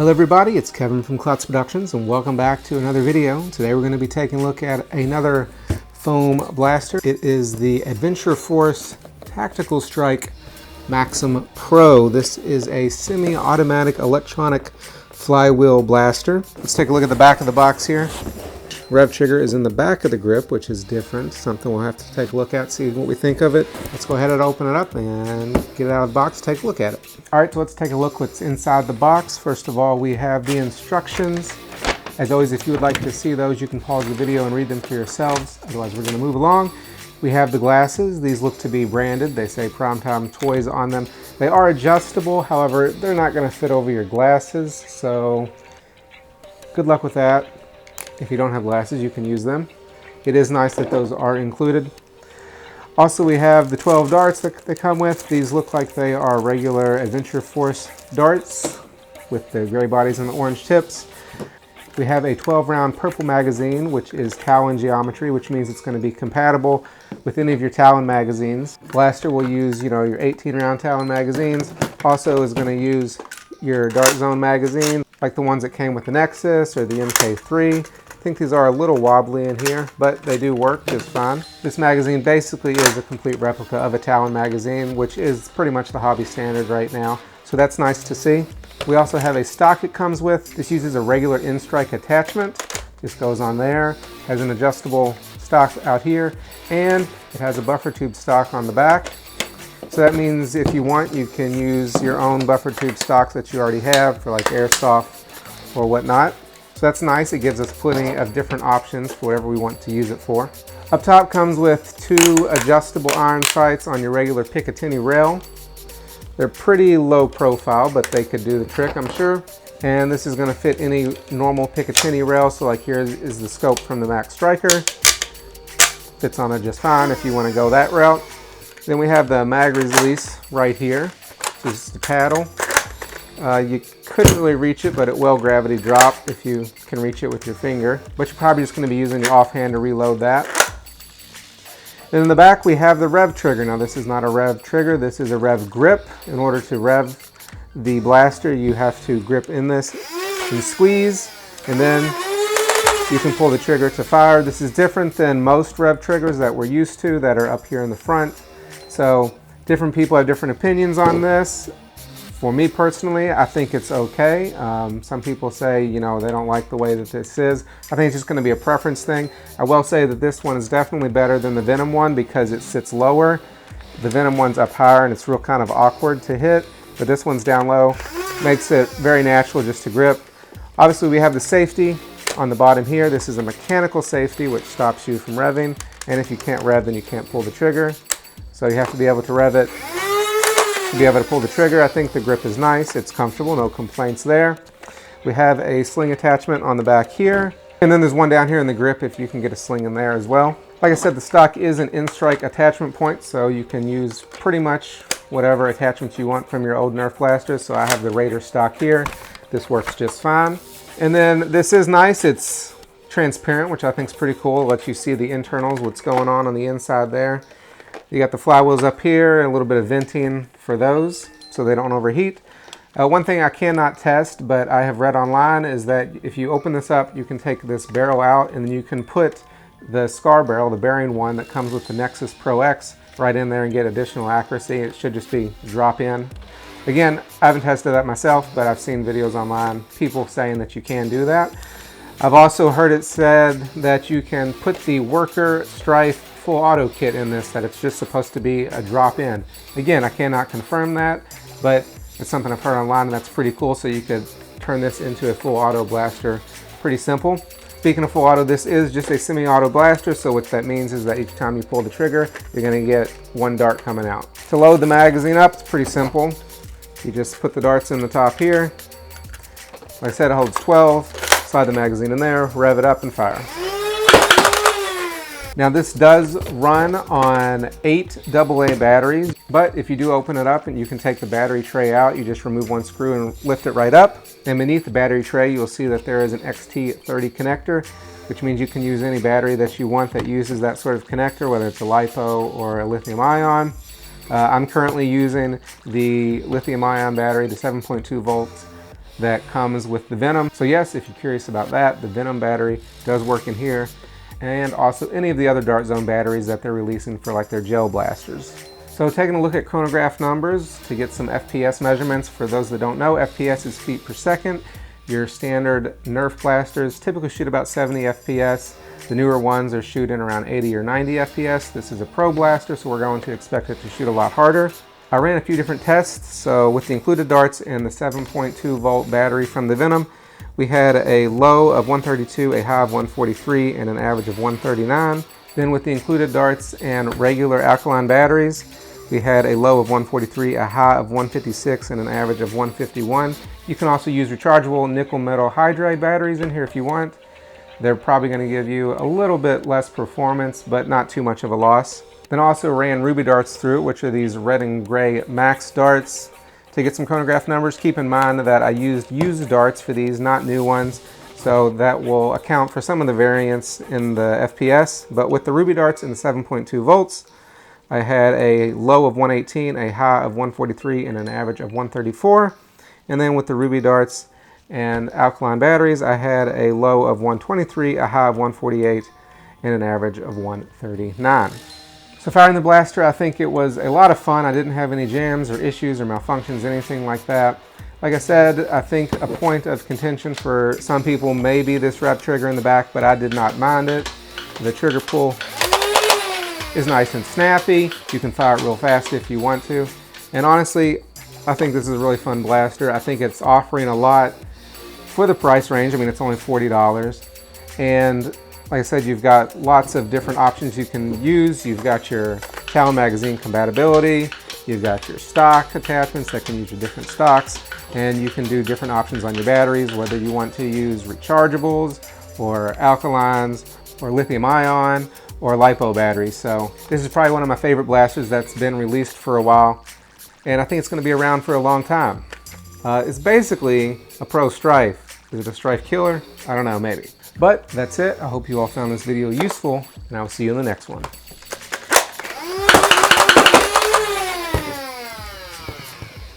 Hello everybody, it's Kevin from KlotzProductions and welcome back to another video. Today we're going to be taking a look at another foam blaster. It is the Adventure Force Tactical Strike Maxim Pro. This is a semi-automatic electronic flywheel blaster. Let's take a look at the back of the box here. Rev trigger is in the back of the grip, which is different. Something we'll have to take a look at, see what we think of it. Let's go ahead and open it up and get it out of the box, take a look at it. All right, so let's take a look what's inside the box. First of all, we have the instructions. As always, if you would like to see those, you can pause the video and read them for yourselves. Otherwise, we're going to move along. We have the glasses. These look to be branded. They say Primetime Toys on them. They are adjustable. However, they're not going to fit over your glasses. So good luck with that. If you don't have glasses, you can use them. It is nice that those are included. Also, we have the 12 darts that they come with. These look like they are regular Adventure Force darts with the gray bodies and the orange tips. We have a 12-round purple magazine, which is Talon geometry, which means it's going to be compatible with any of your Talon magazines. Blaster will use, your 18-round Talon magazines. Also is going to use your Dart Zone magazine, like the ones that came with the Nexus or the MK3. I think these are a little wobbly in here, but they do work just fine. This magazine basically is a complete replica of a Talon magazine, which is pretty much the hobby standard right now. So that's nice to see. We also have a stock it comes with. This uses a regular N-Strike attachment. This goes on there, has an adjustable stock out here, and it has a buffer tube stock on the back. So that means if you want, you can use your own buffer tube stocks that you already have for like airsoft or whatnot. So that's nice. It gives us plenty of different options for whatever we want to use it for. Up top comes with two adjustable iron sights on your regular Picatinny rail. They're pretty low profile, but they could do the trick, I'm sure. And this is going to fit any normal Picatinny rail. So like here is the scope from the Max Striker. Fits on there just fine if you want to go that route. Then we have the mag release right here. This is the paddle. You couldn't really reach it, but it will gravity drop if you can reach it with your finger. But you're probably just going to be using your offhand to reload that. Then in the back we have the rev trigger. Now this is not a rev trigger, this is a rev grip. In order to rev the blaster, you have to grip in this and squeeze, and then you can pull the trigger to fire. This is different than most rev triggers that we're used to that are up here in the front. So different people have different opinions on this. For me personally, I think it's okay. Some people say, they don't like the way that this is. I think it's just going to be a preference thing. I will say that this one is definitely better than the Venom one because it sits lower. The Venom one's up higher and it's real kind of awkward to hit, but this one's down low. Makes it very natural just to grip. Obviously, we have the safety on the bottom here. This is a mechanical safety which stops you from revving, and if you can't rev, then you can't pull the trigger. So you have to be able to rev it to be able to pull the trigger. I think the grip is nice, it's comfortable, no complaints there. We have a sling attachment on the back here, and then there's one down here in the grip if you can get a sling in there as well. Like I said, the stock is an N-Strike attachment point, so you can use pretty much whatever attachment you want from your old NERF blasters. So I have the Raider stock here. This works just fine. And then this is nice, it's transparent, which I think is pretty cool. It lets you see the internals, what's going on the inside there. You got the flywheels up here and a little bit of venting for those so they don't overheat. One thing I cannot test, but I have read online, is that if you open this up, you can take this barrel out and then you can put the scar barrel, the bearing one that comes with the Nexus Pro X, right in there and get additional accuracy. It should just be drop in. Again, I haven't tested that myself, but I've seen videos online, people saying that you can do that. I've also heard it said that you can put the Worker Stryfe full auto kit in this, that it's just supposed to be a drop in. Again, I cannot confirm that, but it's something I've heard online and that's pretty cool. So you could turn this into a full auto blaster pretty simple. Speaking of full auto, this is just a semi-auto blaster, so what that means is that each time you pull the trigger, you're going to get one dart coming out. To load the magazine up, it's pretty simple. You just put the darts in the top here. Like I said, it holds 12. Slide the magazine in there, rev it up and fire. Now this does run on 8 AA batteries, but if you do open it up and you can take the battery tray out, you just remove one screw and lift it right up. And beneath the battery tray, you'll see that there is an XT30 connector, which means you can use any battery that you want that uses that sort of connector, whether it's a LiPo or a lithium ion. I'm currently using the lithium ion battery, the 7.2 volts that comes with the Venom. So yes, if you're curious about that, the Venom battery does work in here, and also any of the other Dart Zone batteries that they're releasing for like their gel blasters. So taking a look at Chronograph Numbers to get some FPS measurements. For those that don't know, FPS is feet per second. Your standard NERF blasters typically shoot about 70 FPS. The newer ones are shooting around 80 or 90 FPS. This is a Pro blaster, so we're going to expect it to shoot a lot harder. I ran a few different tests. So with the included darts and the 7.2 volt battery from the Venom, we had a low of 132, a high of 143, and an average of 139. Then with the included darts and regular alkaline batteries, we had a low of 143, a high of 156, and an average of 151. You can also use rechargeable nickel metal hydride batteries in here if you want. They're probably going to give you a little bit less performance, but not too much of a loss. Then also ran ruby darts through it, which are these red and gray max darts. To get some chronograph numbers, keep in mind that I used darts for these, not new ones. So that will account for some of the variance in the FPS. But with the ruby darts and the 7.2 volts, I had a low of 118, a high of 143, and an average of 134. And then with the ruby darts and alkaline batteries, I had a low of 123, a high of 148, and an average of 139. So firing the blaster, I think it was a lot of fun. I didn't have any jams or issues or malfunctions, anything like that. Like I said, I think a point of contention for some people may be this rep trigger in the back, but I did not mind it. The trigger pull is nice and snappy. You can fire it real fast if you want to. And honestly, I think this is a really fun blaster. I think it's offering a lot for the price range. I mean, it's only $40. And like I said, you've got lots of different options you can use. You've got your Cal magazine compatibility. You've got your stock attachments that can use your different stocks. And you can do different options on your batteries, whether you want to use rechargeables or alkalines or lithium ion or LiPo batteries. So this is probably one of my favorite blasters that's been released for a while. And I think it's going to be around for a long time. It's basically a Pro Stryfe. Is it a Stryfe killer? I don't know, maybe. But that's it. I hope you all found this video useful, and I'll see you in the next one.